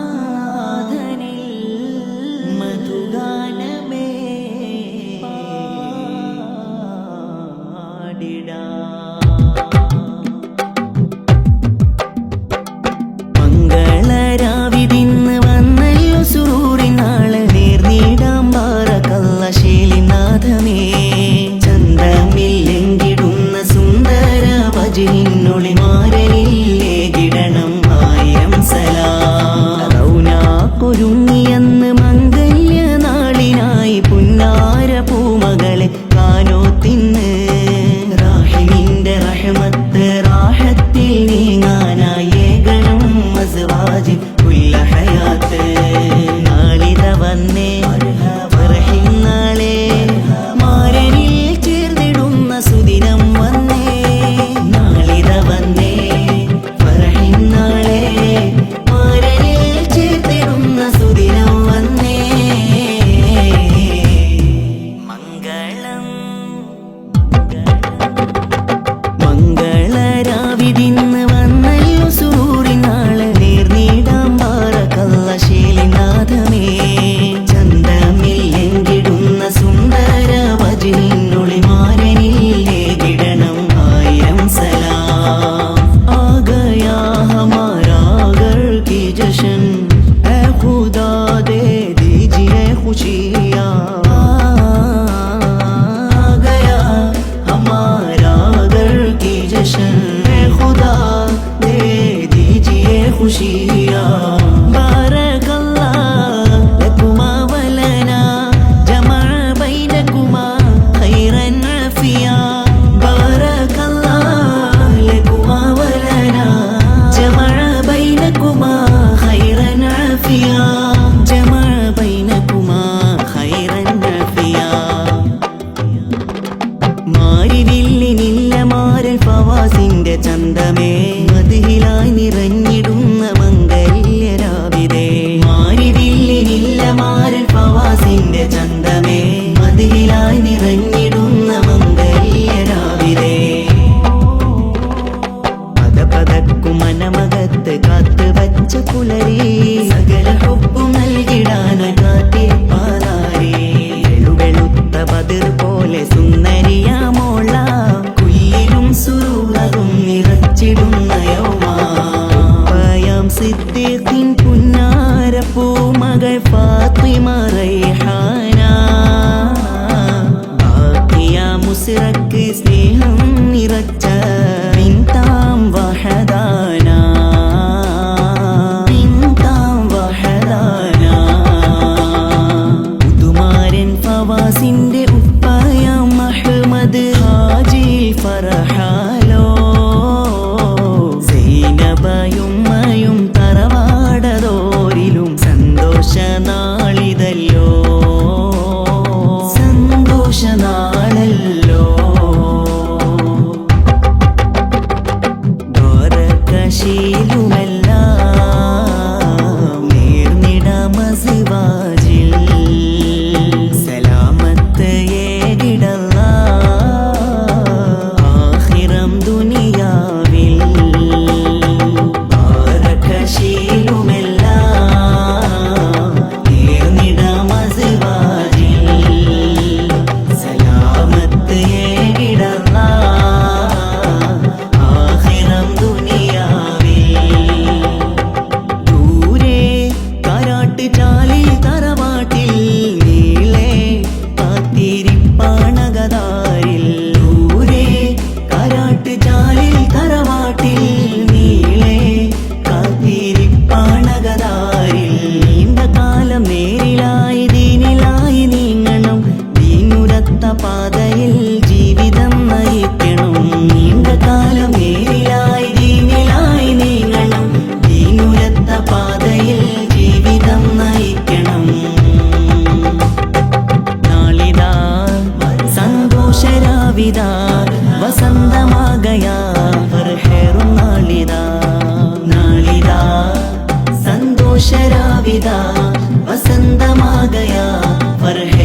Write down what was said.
ഹംദോദിടാധനിൽ മധുഗാനമേ പാടിടാ മംഗളരാവിതിന്ന് വന്നല്ലോ സൂറിനാള് നേർന്നിടാം ബാറകല്ല ശീലിനാഥമേ ചന്തമില്ലെങ്കിടുന്ന സുന്ദര ഭജനിന്നൊളി മാരനില്ലേകിടണം ആയിരം സലാമൊരുങ്ങിയെന്ന് മംഗല്യ നാളിനായി പുന്നാര പൂമകളെ കാനോത്തിന്ന് റാഹിമിന്റെ റഹ്മത്ത് റാഹത്തിൽ നീങ്ങാനായി ഏകണം മസ്വാജിൽ കുല്ല ഹയാത്ത് നാളിത വന്നേ ഫർഹിന്നാളെ മാരനിൽ ചേർന്നിടുന്ന സുദിനം വന്നേ നാളിത വന്നേ ഫർഹിന്നാളെ മാരനിൽ ചേർന്നിടുന്ന സുദിനം വന്നേ മംഗളം മംഗളരാവിതിന്ന് വന്നല്ലോ സൂറിനാള് നേർന്നിടാം ബാറകല്ല ശീലിനാഥമേ ചന്തമില്ലെങ്കിടുന്ന സുന്ദര ഭജനിന്നൊളി മാരനില്ലേകിടണം ആയിരം സലാം ആ ഗയാ ഹമാരാ ഘർ കി ജശ്ൻ ഏ ഖുദാ ദേ ദീജിയേ ഖുശിയാ ആ ഗയാ ഹമാരാ ഘർ കി ജശ്न ए खुदा दे दीजिए खुशियाँ बारकल्लाह लकुमा वलना जमा बैनकुमा खैरन आफिया बारकल्लाह लकुमा वलना जमा बैनकुमा खैरन आफिया जमा बैनकुमा खैरन आफिया മാരിവില്ലിനില്ല മാരൽ ഫവാസിന്റെ ചന്തമേ മദിഹിലായി നിറഞ്ഞിടുന്ന മംഗല്യരാവിതേ മാരിവില്ലിനില്ല മാരൽ ഫവാസിന്റെ ചന്തമേ മദിഹിലായി നിറഞ്ഞിടുന്ന മംഗല്യരാവിതേ പദപദക്കു മനമകത്ത് കാത്തു വച്ച പുലരി സകല ഹുബ്ബു നൽകിടാനായി കാത്തിരിപ്പാനാരേ വെളുത്ത ബദർ പോലെ സുന്ദരിയാമോള കുയിലും സുറൂറും നിറച്ചിടുന്ന യൗമാം സിദ്ദീഖിൻ പുന്നാര പൂമകൾ ഫാത്തിമ റൈഹാന ബാക്കിയ മുസ്റക്ക് സ്നേഹം നിറച്ച പിൻതാം വഹദാന പിൻതാം വഹദാന പുതുമാരൻ ഫവാസിന്റെ ഉപ്പായ മഹ്മദ് ഹാജിൽ ഫർഹാലോ സൈനബയുമ്മയും തറവാടതോരിലും സന്തോഷ നാളിതല്ലോ സന്തോഷ നാളല്ലോ ദ്വാരകശീലുമെല്ലാം നേർന്നിട മസ്വാജിൽ സലാമത്ത് ഏകിടല്ല ആഖിറം ദുനിയാവിൽ ദ്വാരകശീലുമെല്ലാം നേർന്നിട മസ്വാജിൽ സലാമത്ത് ഏകിടല്ല ആഖിറം ദുനിയാവിൽ ദൂരെ കാരാട്ട് ചാലിൽ തറവാട്ടിൽ നീളെ കാത്തിരിപ്പാണകതാരിൽ ദൂരെ കാരാട്ട് ചാലിൽ തറവാട്ടിൽ നീളെ കാത്തിരിപ്പാണകതാരിൽ നീണ്ട കാലം നേരിലായി ദീനിലായി നീങ്ങണം ദീനുരത്ത പാതയിൽ ജീവിതം നയിക്കണം നീണ്ട കാലം നേരിലായി ദീനിലായി നീങ്ങണം ദീനുരത്ത പാതയിൽ ജീവിതം നയിക്കണം നാളിതാ സന്തോഷരാവിതാ വസന്തമാകയാ ഫർഹേറും നാളിതാ നാളിതാ സന്തോഷരാവിതാ വസന്തമാകയാ ഫർഹ